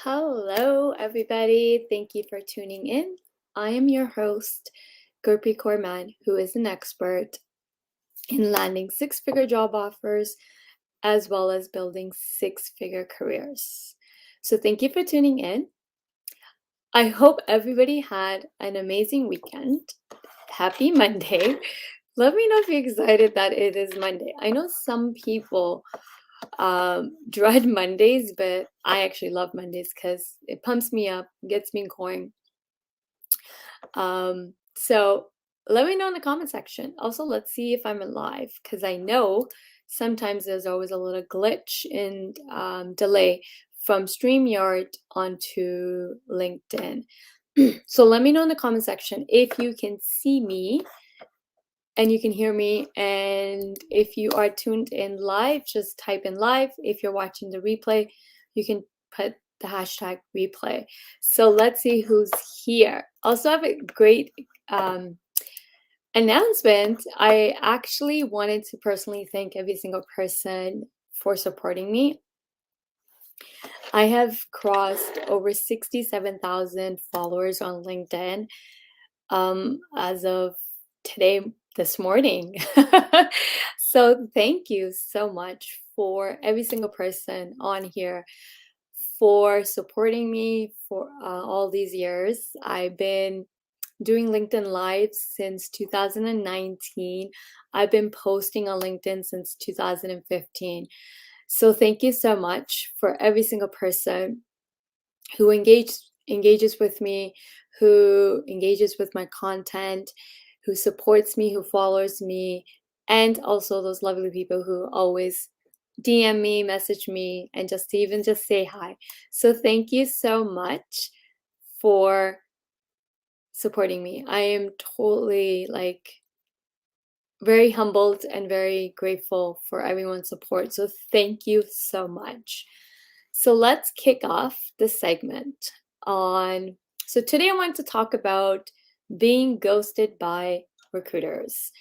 Hello, everybody. Thank you for tuning in. I am your host, Gurpreet Kaur, who is an expert in landing six-figure job offers as well as building six-figure careers. So, thank you for tuning in. I hope everybody had an amazing weekend. Happy Monday. Let me know if you're excited that it is Monday. I know some people dread Mondays, but I actually love Mondays because it pumps me up, gets me going. So let me know in the comment section. Also, let's see if I'm alive because I know sometimes there's always a little glitch in delay from StreamYard onto LinkedIn. So let me know in the comment section if you can see me and you can hear me. And if you are tuned in live, just type in live. If you're watching the replay, you can put the hashtag replay. So let's see who's here. Also have a great announcement. I actually wanted to personally thank every single person for supporting me. I have crossed over 67,000 followers on LinkedIn as of today, this morning. So thank you so much for every single person on here for supporting me for all these years. I've been doing LinkedIn Live since 2019. I've been posting on LinkedIn since 2015. So thank you so much for every single person who engages with me, who engages with my content, who supports me, who follows me, and also those lovely people who always DM me, message me, and just say hi. So thank you so much for supporting me. I am totally very humbled and very grateful for everyone's support. So thank you so much. So let's kick off the segment on. So today I want to talk about being ghosted by recruiters.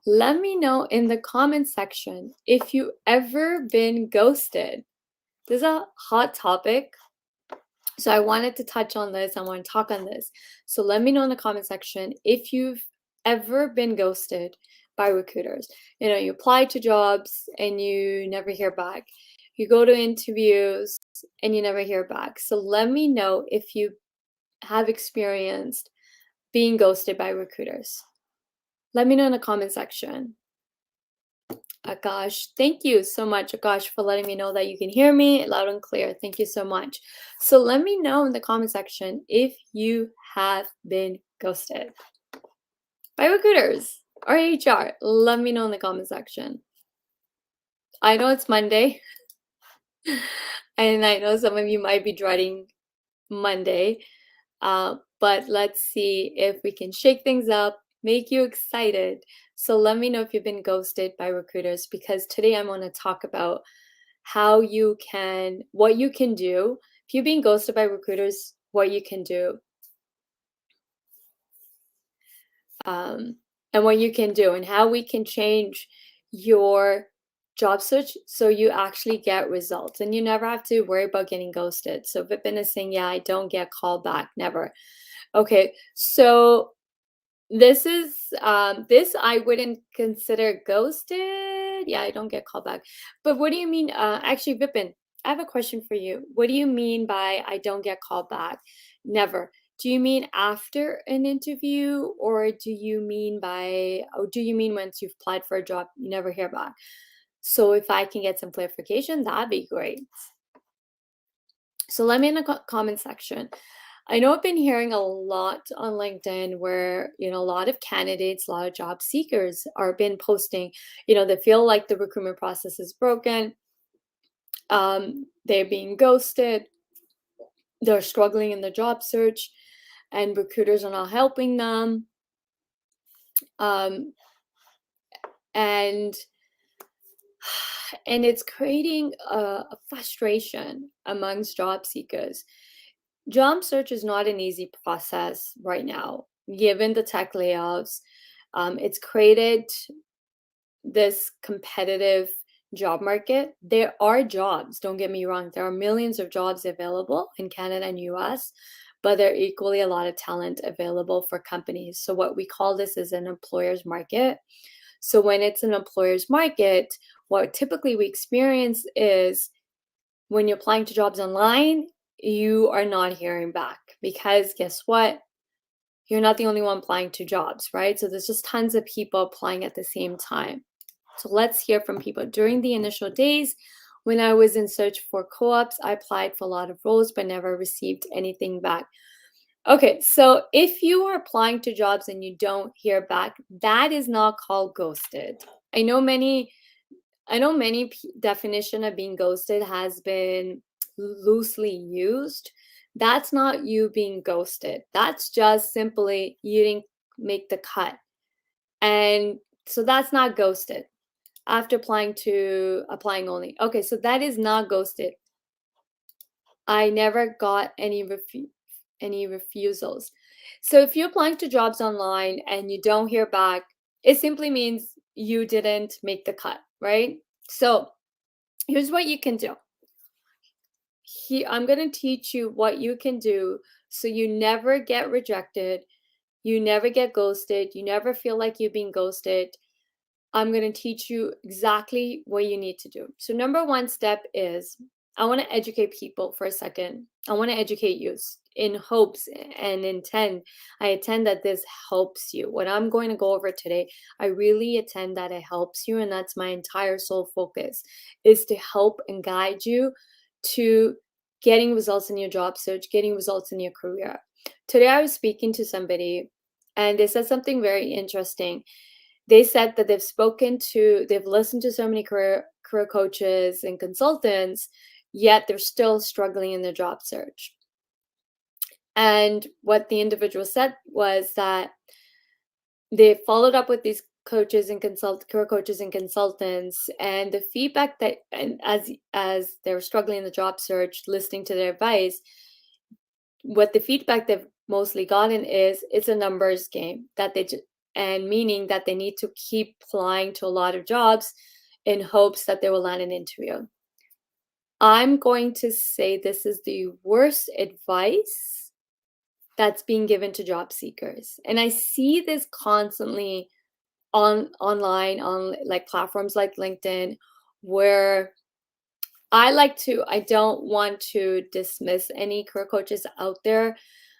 Let me know in the comment section if you ever been ghosted. This is a hot topic. So I wanted to touch on this. I want to talk on this. So let me know in the comment section if you've ever been ghosted by recruiters. You apply to jobs and you never hear back. You go to interviews and you never hear back. So let me know if you have experienced being ghosted by recruiters. Let me know in the comment section. Akash, thank you so much, Akash, for letting me know that you can hear me loud and clear. Thank you so much. So let me know in the comment section if you have been ghosted by recruiters or HR. Let me know in the comment section. I know it's Monday, and I know some of you might be dreading Monday, but let's see if we can shake things up, make you excited. So let me know if you've been ghosted by recruiters, because today I'm going to talk about what you can do. If you're being ghosted by recruiters, what you can do. And what you can do and how we can change your job search so you actually get results and you never have to worry about getting ghosted. So Vipin is saying, yeah, I don't get called back, never. Okay, so this I wouldn't consider ghosted. Yeah, I don't get called back. But what do you mean? Actually, Vipin, I have a question for you. What do you mean by I don't get called back? Never. Do you mean after an interview, or do you mean once you've applied for a job, you never hear back? So if I can get some clarification, that'd be great. So let me in the comment section. I know I've been hearing a lot on LinkedIn where, a lot of candidates, a lot of job seekers are been posting, they feel like the recruitment process is broken. They're being ghosted. They're struggling in the job search and recruiters are not helping them. And it's creating a frustration amongst job seekers. Job search is not an easy process right now, given the tech layoffs. It's created this competitive job market, there are jobs, don't get me wrong. There are millions of jobs available in Canada and US, but there are equally a lot of talent available for companies. So what we call this is an employer's market. So when it's an employer's market, what typically we experience is when you're applying to jobs online, you are not hearing back because guess what? You're not the only one applying to jobs, right? So there's just tons of people applying at the same time. So let's hear from people. During the initial days, when I was in search for co-ops, I applied for a lot of roles but never received anything back. Okay, so if you are applying to jobs and you don't hear back, that is not called ghosted. I know many definition of being ghosted has been loosely used. That's not you being ghosted. That's just simply you didn't make the cut. And so that's not ghosted. After applying only. Okay, so that is not ghosted. I never got any refusals. So if you're applying to jobs online and you don't hear back, it simply means you didn't make the cut, right? So here's what you can do. I'm going to teach you what you can do so you never get rejected, you never get ghosted, you never feel like you've been ghosted. I'm going to teach you exactly what you need to do. So number one step is I want to educate people for a second. I want to educate you in hopes and intend. I intend that this helps you. What I'm going to go over today, I really intend that it helps you. And that's my entire sole focus is to help and guide you to getting results in your job search, getting results in your career. Today I was speaking to somebody and they said something very interesting. They said that they've listened to so many career coaches and consultants, yet they're still struggling in their job search. And what the individual said was that they followed up with these career coaches and consultants, and the feedback that, and as they were struggling in the job search, listening to their advice, what the feedback they've mostly gotten is it's a numbers game and meaning that they need to keep applying to a lot of jobs in hopes that they will land an interview. I'm going to say this is the worst advice that's being given to job seekers. And I see this constantly online on like platforms like LinkedIn where I don't want to dismiss any career coaches out there,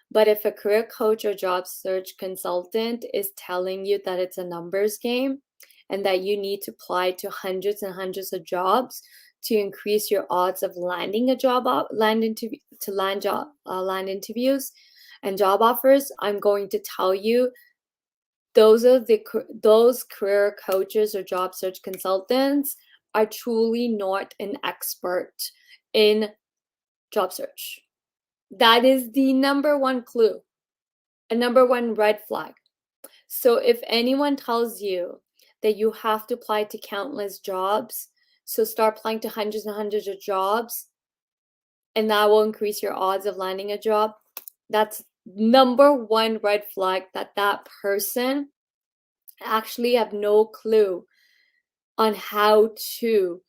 but if a career coach or job search consultant is telling you that it's a numbers game and that you need to apply to hundreds and hundreds of jobs to increase your odds of landing a job, land interviews and job offers, I'm going to tell you those career coaches or job search consultants are truly not an expert in job search. That is the number one clue, a number one red flag. So if anyone tells you that you have to apply to countless jobs, so start applying to hundreds and hundreds of jobs, and that will increase your odds of landing a job, that's number one red flag that that person actually have no clue on how to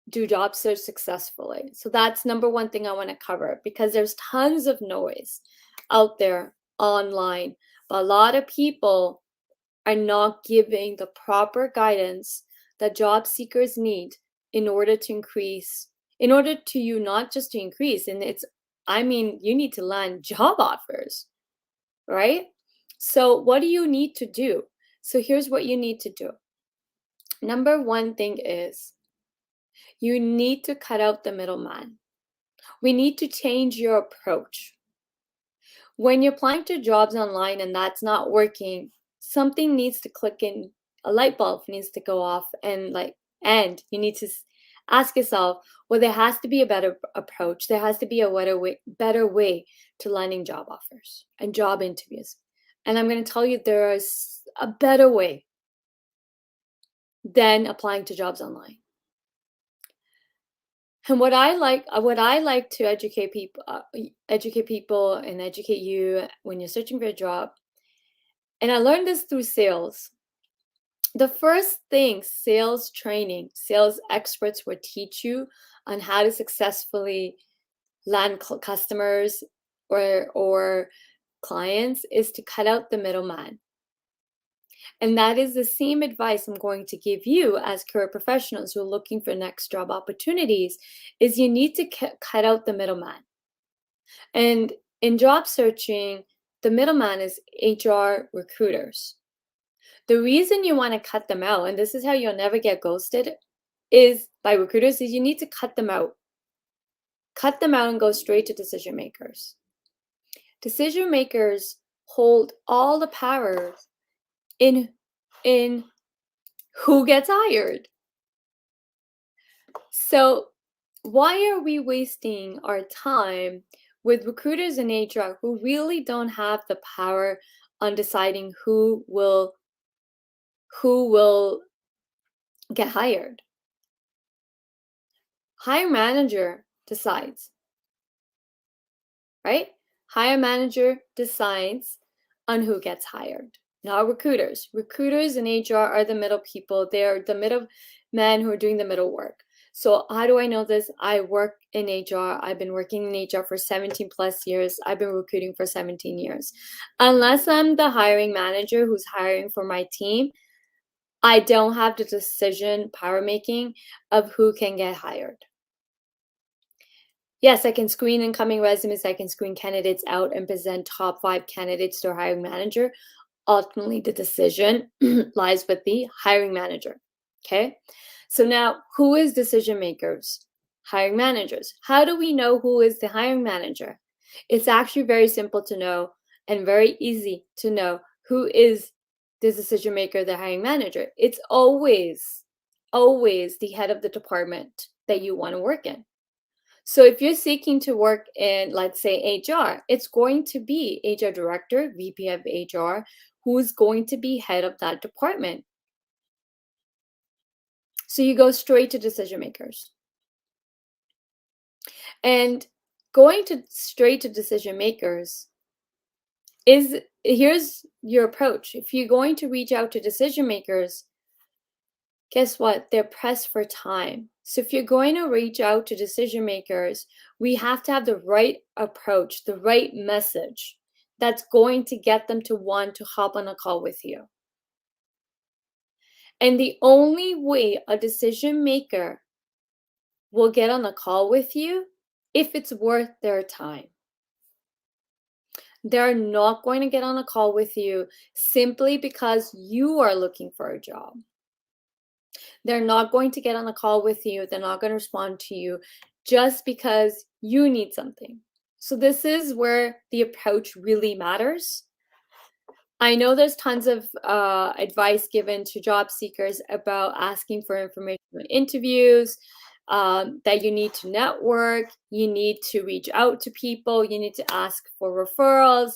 do job search successfully. So that's number one thing I want to cover because there's tons of noise out there online, but a lot of people are not giving the proper guidance that job seekers need in order to you not just to increase, and you need to land job offers, right? So what do you need to do? So here's what you need to do. Number one thing is you need to cut out the middleman. We need to change your approach. When you're applying to jobs online and that's not working, something needs to click in, a light bulb needs to go off, and you need to ask yourself, well, there has to be a better approach. There has to be a better way to landing job offers and job interviews. And I'm going to tell you there is a better way than applying to jobs online. And what I like to educate people and educate you when you're searching for a job, and I learned this through sales. The first thing sales training, sales experts will teach you on how to successfully land customers or clients is to cut out the middleman. And that is the same advice I'm going to give you as career professionals who are looking for next job opportunities is you need to cut out the middleman. And in job searching, the middleman is HR recruiters. The reason you want to cut them out, and this is how you'll never get ghosted, is by recruiters, is you need to cut them out. Cut them out and go straight to decision makers. Decision makers hold all the power in who gets hired. So why are we wasting our time with recruiters in HR who really don't have the power on deciding who will get hired? Hiring manager decides, right? Hiring manager decides on who gets hired, not recruiters. Recruiters in HR are the middle people. They're the middle men who are doing the middle work. So how do I know this? I work in HR. I've been working in HR for 17 plus years. I've been recruiting for 17 years. Unless I'm the hiring manager who's hiring for my team, I don't have the decision power making of who can get hired. Yes, I can screen incoming resumes. I can screen candidates out and present top 5 candidates to a hiring manager. Ultimately, the decision lies with the hiring manager. Okay. So now, who is decision makers? Hiring managers. How do we know who is the hiring manager? It's actually very simple to know and very easy to know who is the decision maker, the hiring manager. It's always the head of the department that you want to work in. So if you're seeking to work in, let's say, HR, it's going to be HR director, VP of HR, who's going to be head of that department. So you go straight to decision makers. And going straight to decision makers here's your approach. If you're going to reach out to decision makers, guess what? They're pressed for time. So if you're going to reach out to decision makers, we have to have the right approach, the right message that's going to get them to want to hop on a call with you. And the only way a decision maker will get on a call with you if it's worth their time. They're not going to get on a call with you simply because you are looking for a job. They're not going to get on a call with you. They're not going to respond to you just because you need something. So this is where the approach really matters. I know there's tons of advice given to job seekers about asking for information on interviews, that you need to network, you need to reach out to people, you need to ask for referrals,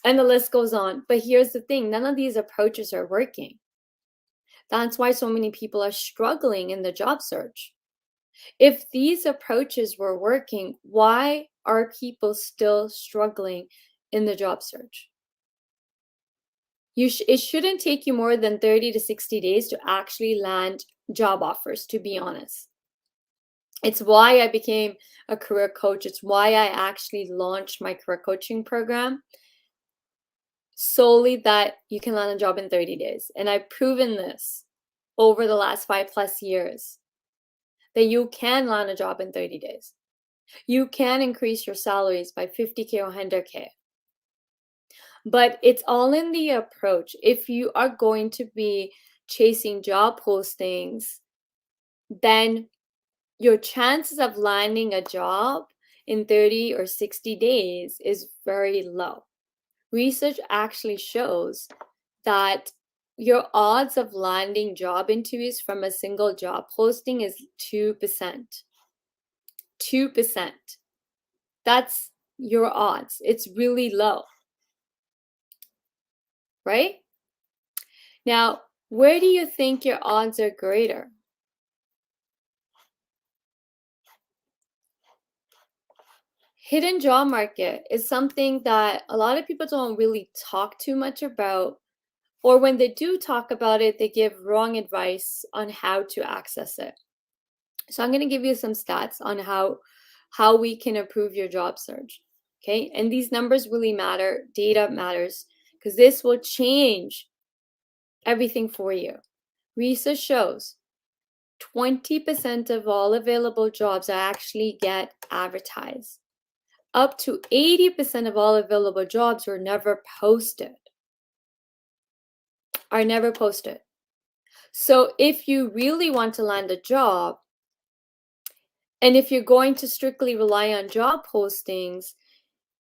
and the list goes on. But here's the thing, none of these approaches are working. That's why so many people are struggling in the job search. If these approaches were working, why are people still struggling in the job search? It shouldn't take you more than 30 to 60 days to actually land job offers, to be honest. It's why I became a career coach. It's why I actually launched my career coaching program, solely that you can land a job in 30 days. And I've proven this over the last 5+ years that you can land a job in 30 days. You can increase your salaries by 50K or 100K. But it's all in the approach. If you are going to be chasing job postings, then your chances of landing a job in 30 or 60 days is very low. Research actually shows that your odds of landing job interviews from a single job posting is 2%. 2%. That's your odds. It's really low, right? Now, where do you think your odds are greater? Hidden job market is something that a lot of people don't really talk too much about, or when they do talk about it, they give wrong advice on how to access it. So I'm going to give you some stats on how we can improve your job search. Okay, and these numbers really matter. Data matters because this will change everything for you. Research shows 20% of all available jobs actually get advertised. Up to 80% of all available jobs are never posted. So if you really want to land a job, and if you're going to strictly rely on job postings,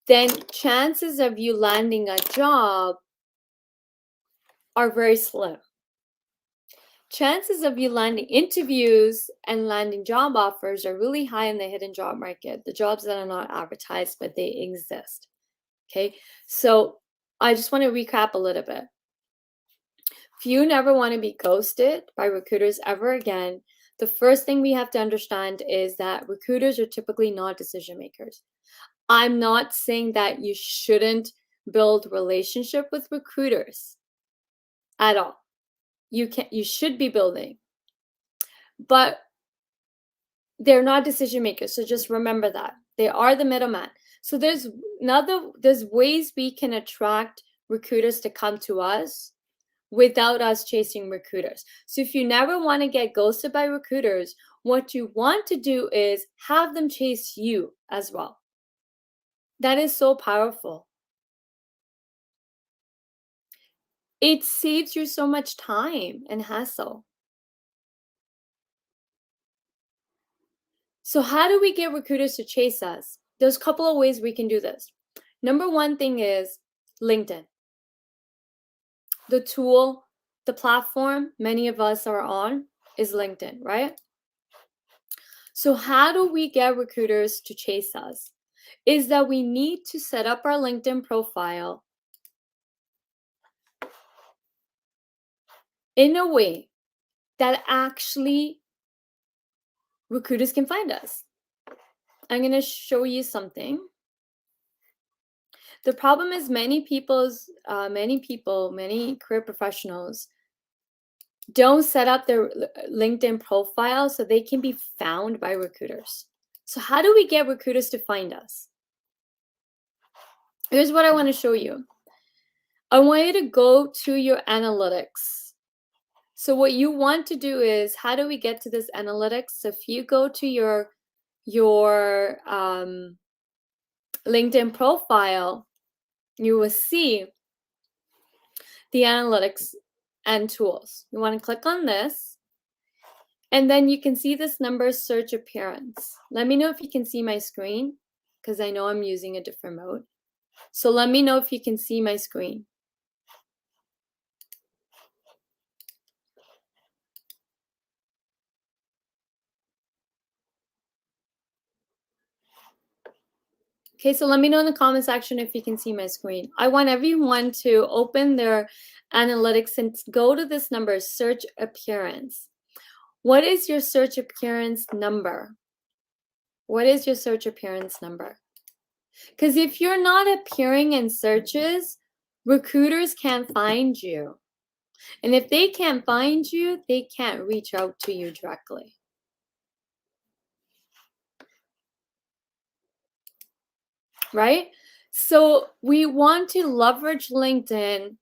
then chances of you landing a job are very slim. Chances of you landing interviews and landing job offers are really high in the hidden job market, the jobs that are not advertised, but they exist. Okay, so I just want to recap a little bit. If you never want to be ghosted by recruiters ever again, the first thing we have to understand is that recruiters are typically not decision makers. I'm not saying that you shouldn't build relationship with recruiters at all. You should be building, but they're not decision makers. So just remember that they are the middleman. So there's ways we can attract recruiters to come to us without us chasing recruiters. So if you never want to get ghosted by recruiters, what you want to do is have them chase you as well. That is so powerful. It saves you so much time and hassle. So how do we get recruiters to chase us? There's a couple of ways we can do this. Number one thing is LinkedIn. The tool, the platform many of us are on is LinkedIn, right? So how do we get recruiters to chase us? Is that we need to set up our LinkedIn profile in a way that actually recruiters can find us. I'm going to show you something. The problem is many career professionals don't set up their LinkedIn profile so they can be found by recruiters. So how do we get recruiters to find us? Here's what I want to show you. I want you to go to your analytics. So what you want to do is, how do we get to this analytics? So if you go to your LinkedIn profile, you will see the analytics and tools. You want to click on this, and then you can see this number search appearance. Let me know if you can see my screen, because I know I'm using a different mode. So let me know if you can see my screen. Okay, so let me know in the comment section if you can see my screen. I want everyone to open their analytics and go to this number, search appearance. What is your search appearance number? What is your search appearance number? Because if you're not appearing in searches, recruiters can't find you. And if they can't find you, they can't reach out to you directly. Right? So we want to leverage LinkedIn.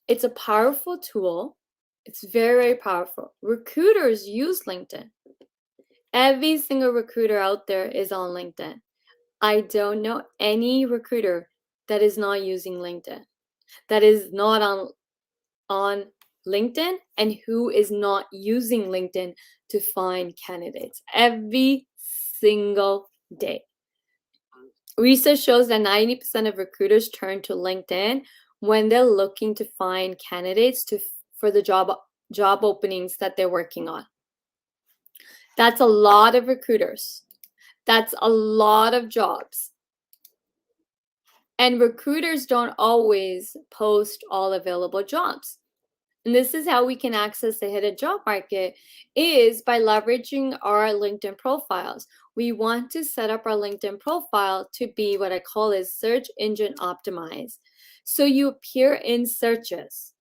It's a powerful tool. It's very, very powerful. Recruiters use LinkedIn. Every single recruiter out there is on LinkedIn. I don't know any recruiter that is not using LinkedIn, that is not on LinkedIn, and who is not using LinkedIn to find candidates every single day. Research shows that 90% of recruiters turn to LinkedIn when they're looking to find candidates for the job openings that they're working on. That's a lot of recruiters. That's a lot of jobs. And recruiters don't always post all available jobs. And this is how we can access the hidden job market, is by leveraging our LinkedIn profiles. We want to set up our LinkedIn profile to be what I call is search engine optimized. So you appear in searches.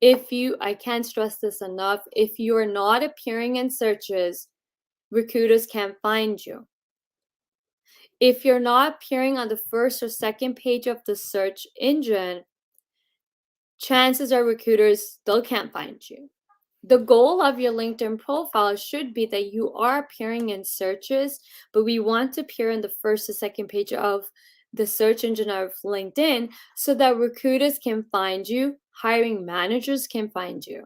I can't stress this enough, if you are not appearing in searches, recruiters can't find you. If you're not appearing on the first or second page of the search engine, chances are recruiters still can't find you. The goal of your LinkedIn profile should be that you are appearing in searches, but we want to appear in the first or second page of the search engine of LinkedIn so that recruiters can find you, hiring managers can find you.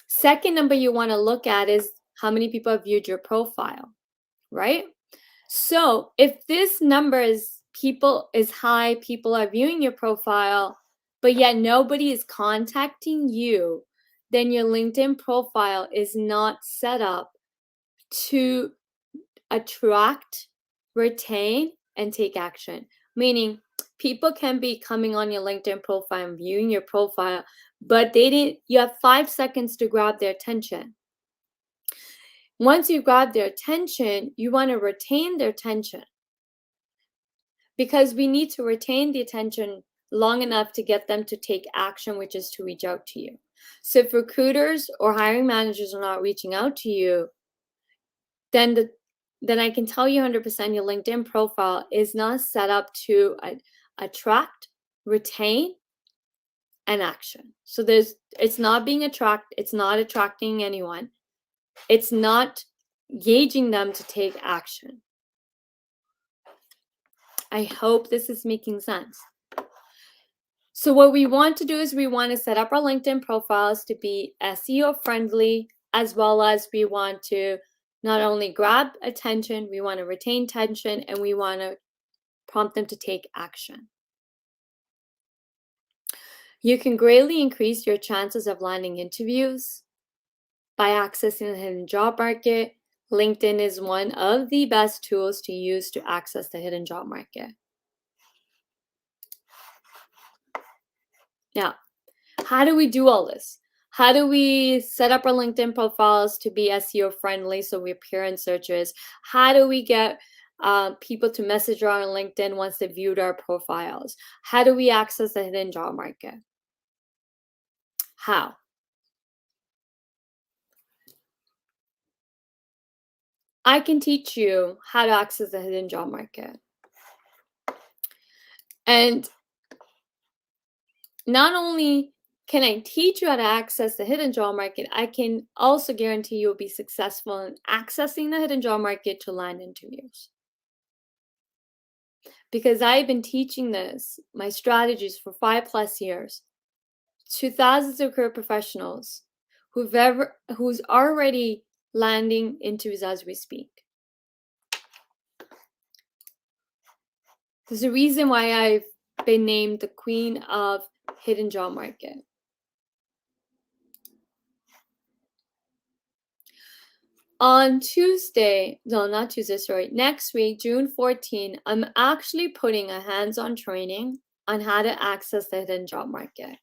Second number you want to look at is how many people have viewed your profile, right? So if this number is high, people are viewing your profile, but yet nobody is contacting you, then your LinkedIn profile is not set up to attract, retain, and take action. Meaning people can be coming on your LinkedIn profile and viewing your profile, but you have 5 seconds to grab their attention. Once you grab their attention, you want to retain their attention, because we need to retain the attention long enough to get them to take action, which is to reach out to you. So if recruiters or hiring managers are not reaching out to you, then I can tell you 100% your LinkedIn profile is not set up to attract, retain, and action. So it's not attracting anyone. It's not gauging them to take action. I hope this is making sense. So what we want to do is we want to set up our LinkedIn profiles to be SEO friendly, as well as we want to not only grab attention, we want to retain attention, and we want to prompt them to take action. You can greatly increase your chances of landing interviews by accessing the hidden job market. LinkedIn is one of the best tools to use to access the hidden job market. Now, how do we do all this? How do we set up our LinkedIn profiles to be SEO friendly so we appear in searches? How do we get people to message our on LinkedIn once they viewed our profiles? How do we access the hidden job market? How? I can teach you how to access the hidden job market. And not only can I teach you how to access the hidden job market, I can also guarantee you'll be successful in accessing the hidden job market to land interviews. Because I've been teaching my strategies for 5+ years to thousands of career professionals who's already landing interviews as we speak. There's a reason why I've been named the queen of hidden job market. On next week, June 14, I'm actually putting a hands-on training on how to access the hidden job market.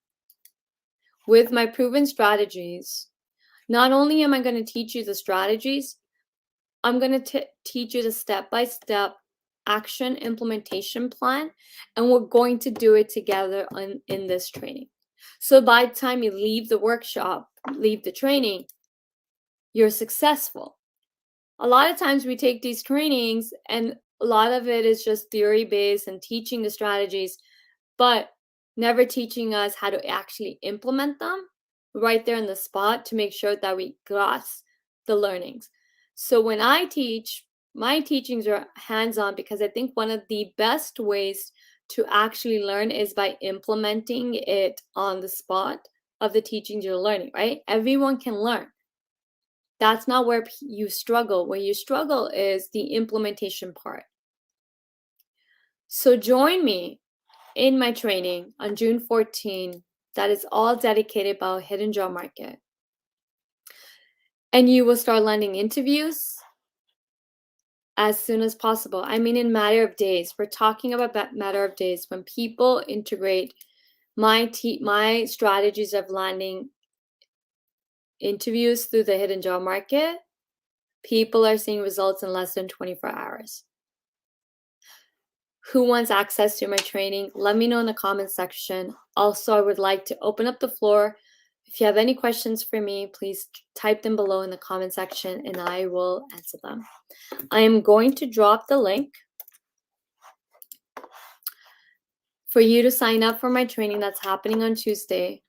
With my proven strategies, not only am I going to teach you the strategies, I'm going to teach you the step-by-step action implementation plan, and we're going to do it together in this training. So by the time you leave the training, you're successful. A lot of times we take these trainings and a lot of it is just theory-based and teaching the strategies, but never teaching us how to actually implement them right there in the spot to make sure that we grasp the learnings. So when I teach, my teachings are hands-on because I think one of the best ways to actually learn is by implementing it on the spot of the teachings you're learning, right? Everyone can learn. That's not where you struggle. Where you struggle is the implementation part. So join me in my training on June 14 that is all dedicated about hidden job market. And you will start landing interviews as soon as possible. I mean, in matter of days. We're talking about matter of days. When people integrate my strategies of landing interviews through the hidden job market, people are seeing results in less than 24 hours. who wants access to my training, let me know in the comment section. Also, I would like to open up the floor. If you have any questions for me, please type them below in the comment section and I will answer them. I am going to drop the link for you to sign up for my training that's happening on Tuesday.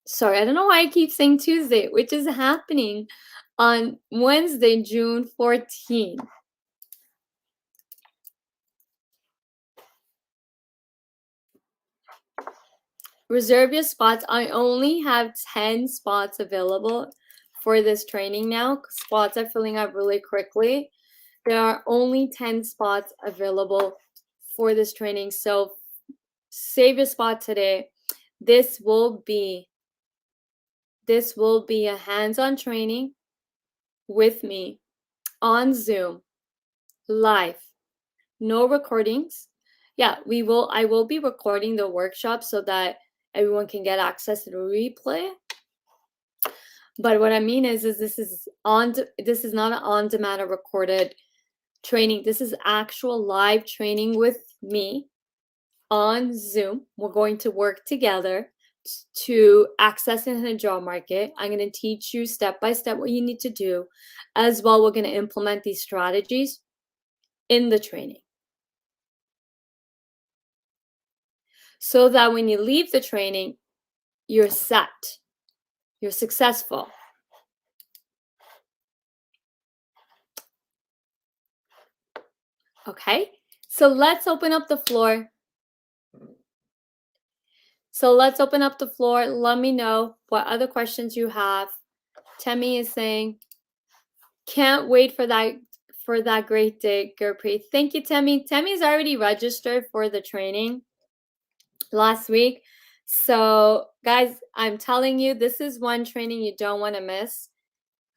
Sorry, I don't know why I keep saying Tuesday, which is happening on Wednesday, June 14th. Reserve your spots. I only have 10 spots available for this training now. Spots are filling up really quickly. There are only 10 spots available for this training. So save your spot today. This will be a hands-on training with me on Zoom, live, no recordings. Yeah, I will be recording the workshop so that everyone can get access to the replay. But what I mean is this is not an on-demand or recorded training. This is actual live training with me on Zoom. We're going to work together to access in the job market. I'm going to teach you step by step what you need to do. As well, we're going to implement these strategies in the training, so that when you leave the training, you're set, you're successful. Okay, so let's open up the floor. Let me know what other questions you have. Temi is saying, can't wait for that great day, Gurpreet. Thank you, Temi. Temi's already registered for the training last week. So guys, I'm telling you, this is one training you don't want to miss.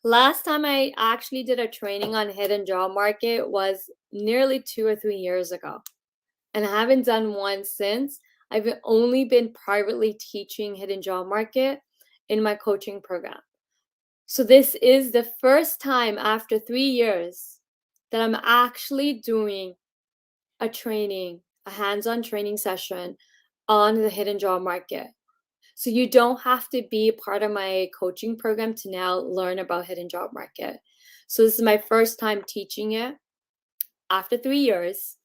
Last time I actually did a training on hidden job market was nearly 2 or 3 years ago. And I haven't done one since. I've only been privately teaching hidden job market in my coaching program. So this is the first time after 3 years that I'm actually doing a training, a hands-on training session on the hidden job market. So you don't have to be a part of my coaching program to now learn about hidden job market. So this is my first time teaching it after 3 years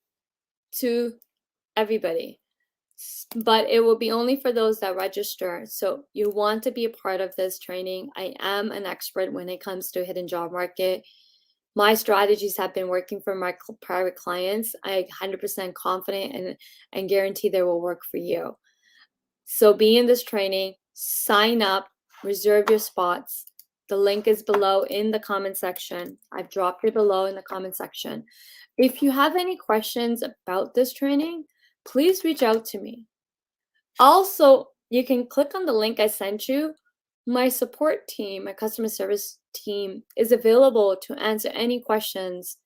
to everybody. But it will be only for those that register. So you want to be a part of this training. I am an expert when it comes to hidden job market. My strategies have been working for my private clients. I'm 100% confident and guarantee they will work for you. So be in this training, sign up, reserve your spots. The link is below in the comment section. I've dropped it below in the comment section. If you have any questions about this training, please reach out to me. Also, you can click on the link I sent you. My support team, my customer service team, is available to answer any questions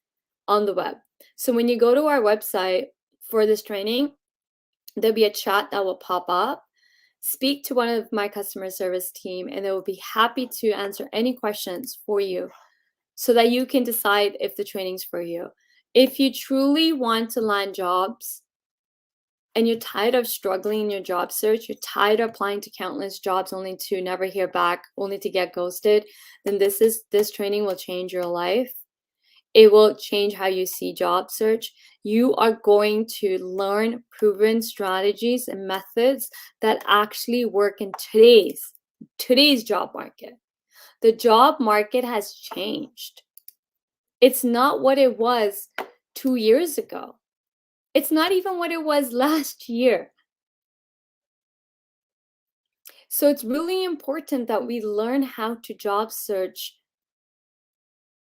on the web. So when you go to our website for this training, there'll be a chat that will pop up. Speak to one of my customer service team and they will be happy to answer any questions for you so that you can decide if the training's for you. If you truly want to land jobs and you're tired of struggling in your job search, you're tired of applying to countless jobs only to never hear back, only to get ghosted, then this training will change your life. It will change how you see job search. You are going to learn proven strategies and methods that actually work in today's job market. The job market has changed. It's not what it was 2 years ago. It's not even what it was last year. So it's really important that we learn how to job search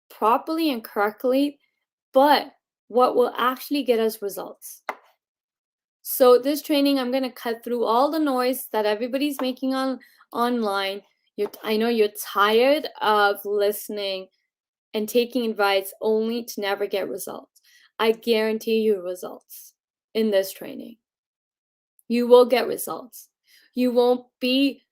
properly and correctly, but what will actually get us results. So this training, I'm going to cut through all the noise that everybody's making online. I know you're tired of listening and taking advice only to never get results. I guarantee you results in this training. You will get results. You won't be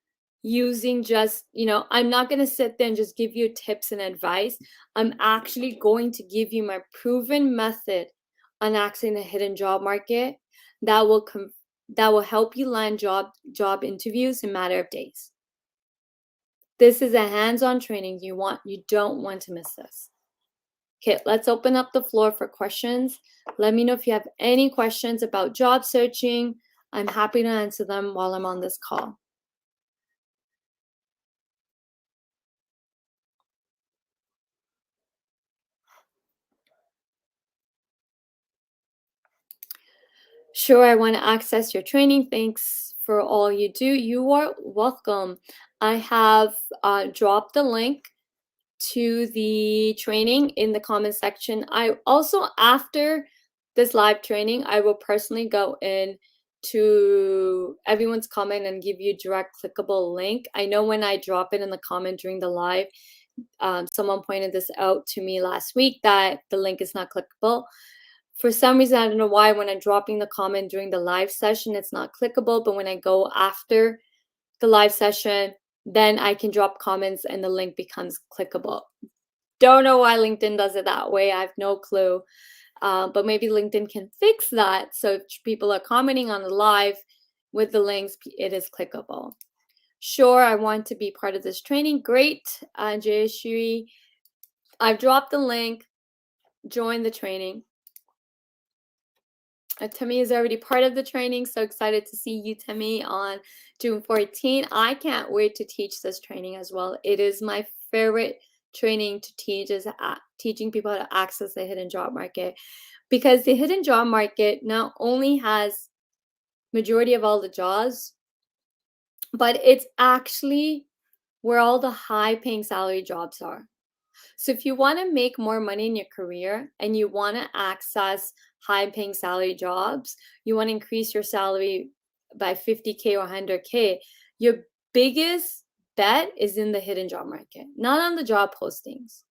using just, I'm not going to sit there and just give you tips and advice. I'm actually going to give you my proven method on accessing the hidden job market that will help you land job interviews in a matter of days. This is a hands-on training you don't want to miss this. Okay, let's open up the floor for questions. Let me know if you have any questions about job searching. I'm happy to answer them while I'm on this call. Sure, I want to access your training. Thanks for all you do. You are welcome. I have dropped the link to the training in the comment section. I also, after this live training, I will personally go in to everyone's comment and give you direct clickable link. I know when I drop it in the comment during the live, someone pointed this out to me last week that the link is not clickable. For some reason, I don't know why, when I'm dropping the comment during the live session, it's not clickable, but when I go after the live session, then I can drop comments and the link becomes clickable. Don't know why LinkedIn does it that way. I have no clue. But maybe LinkedIn can fix that. So if people are commenting on the live with the links, it is clickable. Sure, I want to be part of this training. Great, Jayashri. I've dropped the link. Join the training. Temi is already part of the training. So excited to see you, Temi, on June 14. I can't wait to teach this training as well. It is my favorite training to teach, is teaching people how to access the hidden job market, because the hidden job market not only has majority of all the jobs, but it's actually where all the high paying salary jobs are. So if you want to make more money in your career and you want to access high paying salary jobs, you want to increase your salary by 50K or 100K, your biggest bet is in the hidden job market, not on the job postings.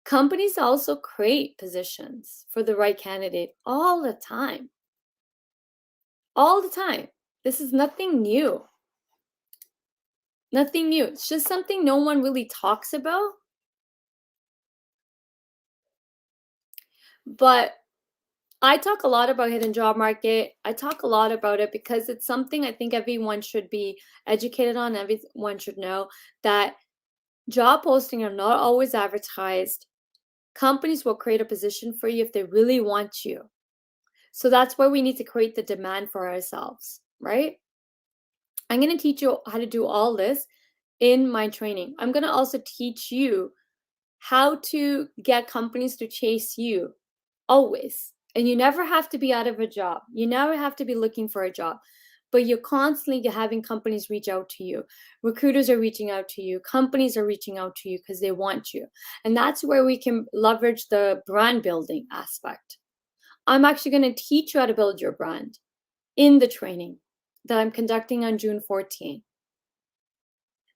Companies also create positions for the right candidate all the time. All the time. This is nothing new. Nothing new. It's just something no one really talks about. But I talk a lot about hidden job market. I talk a lot about it because it's something I think everyone should be educated on. Everyone should know that job postings are not always advertised. Companies will create a position for you if they really want you. So that's where we need to create the demand for ourselves, right? I'm going to teach you how to do all this in my training. I'm going to also teach you how to get companies to chase you always. And you never have to be out of a job. You never have to be looking for a job, but you're constantly having companies reach out to you. Recruiters are reaching out to you. Companies are reaching out to you because they want you. And that's where we can leverage the brand building aspect. I'm actually going to teach you how to build your brand in the training that I'm conducting on June 14.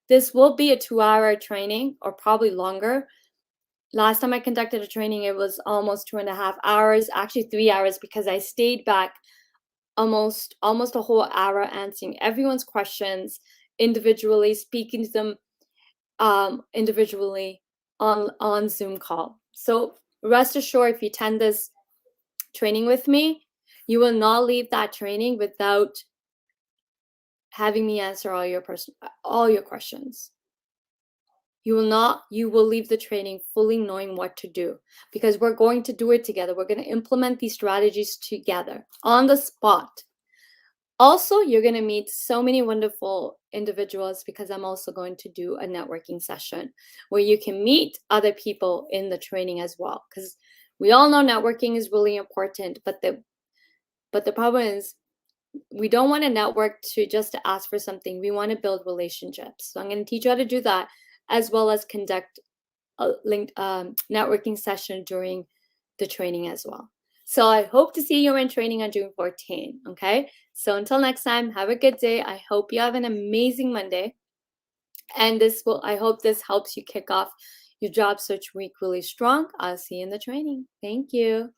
This will be a 2-hour training, or probably longer. Last time I conducted a training, it was almost 2.5 hours, actually 3 hours, because I stayed back almost a whole hour answering everyone's questions individually, speaking to them individually on Zoom call. So rest assured, if you attend this training with me, you will not leave that training without having me answer all your questions. You will leave the training fully knowing what to do, because we're going to do it together. We're going to implement these strategies together on the spot. Also, you're going to meet so many wonderful individuals, because I'm also going to do a networking session where you can meet other people in the training as well. Because we all know networking is really important, but the problem is we don't want to network to ask for something. We want to build relationships. So I'm going to teach you how to do that, as well as conduct a networking session during the training as well. So I hope to see you in training on June 14. Okay. So until next time, have a good day. I hope you have an amazing Monday. And I hope this helps you kick off your job search week really strong. I'll see you in the training. Thank you.